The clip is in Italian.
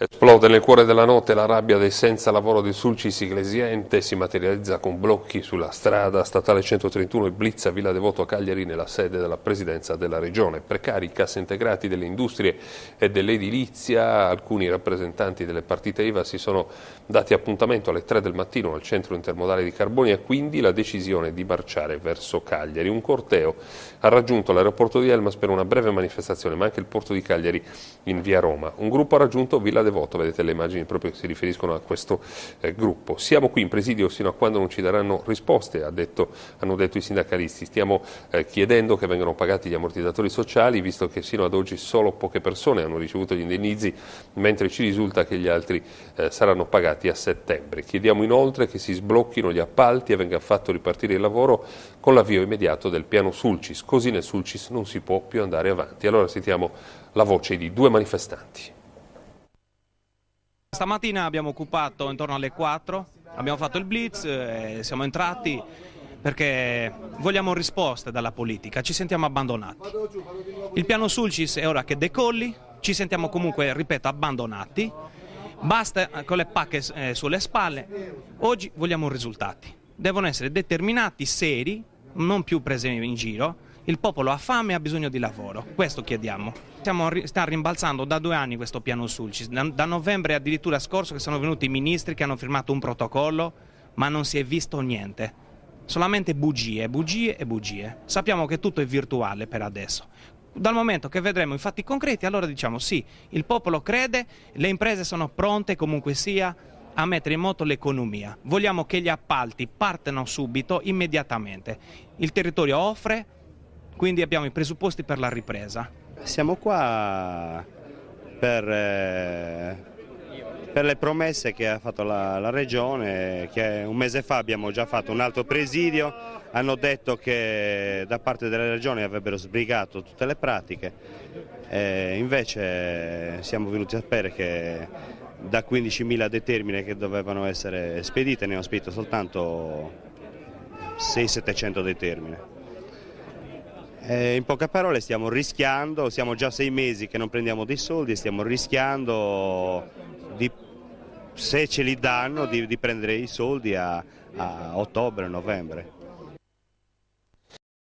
Esplode nel cuore della notte la rabbia dei senza lavoro di Sulcis Iglesiente, si materializza con blocchi sulla strada statale 131 e blitz a Villa Devoto a Cagliari nella sede della presidenza della regione. Precari, cassaintegrati delle industrie e dell'edilizia, alcuni rappresentanti delle partite IVA si sono dati appuntamento alle 3 del mattino al centro intermodale di Carbonia e quindi la decisione di marciare verso Cagliari. Un corteo ha raggiunto l'aeroporto di Elmas per una breve manifestazione, ma anche il porto di Cagliari in via Roma. Un gruppo ha raggiunto Villa Devoto, vedete le immagini proprio che si riferiscono a questo gruppo. Siamo qui in presidio sino a quando non ci daranno risposte, hanno detto i sindacalisti. Stiamo chiedendo che vengano pagati gli ammortizzatori sociali, visto che sino ad oggi solo poche persone hanno ricevuto gli indennizzi, mentre ci risulta che gli altri saranno pagati a settembre. Chiediamo inoltre che si sblocchino gli appalti e venga fatto ripartire il lavoro con l'avvio immediato del piano Sulcis, così nel Sulcis non si può più andare avanti. Allora sentiamo la voce di due manifestanti. Stamattina abbiamo occupato intorno alle 4, abbiamo fatto il blitz, siamo entrati perché vogliamo risposte dalla politica, ci sentiamo abbandonati. Il piano Sulcis è ora che decolli, ci sentiamo comunque, ripeto, abbandonati, basta con le pacche sulle spalle, oggi vogliamo risultati. Devono essere determinati, seri, non più presi in giro. Il popolo ha fame e ha bisogno di lavoro, questo chiediamo. Sta rimbalzando da 2 anni questo piano Sulcis, da novembre addirittura scorso che sono venuti i ministri che hanno firmato un protocollo, ma non si è visto niente. Solamente bugie, bugie e bugie. Sappiamo che tutto è virtuale per adesso. Dal momento che vedremo i fatti concreti, allora diciamo sì, il popolo crede, le imprese sono pronte comunque sia a mettere in moto l'economia. Vogliamo che gli appalti partano subito, immediatamente. Il territorio offre, quindi abbiamo i presupposti per la ripresa. Siamo qua per le promesse che ha fatto la Regione, che un mese fa abbiamo già fatto un altro presidio, hanno detto che da parte della Regione avrebbero sbrigato tutte le pratiche, invece siamo venuti a sapere che da 15.000 determine che dovevano essere spedite ne hanno spedito soltanto 600-700 determine. In poche parole stiamo rischiando, siamo già 6 mesi che non prendiamo dei soldi e stiamo rischiando, se ce li danno, di prendere i soldi a ottobre, novembre.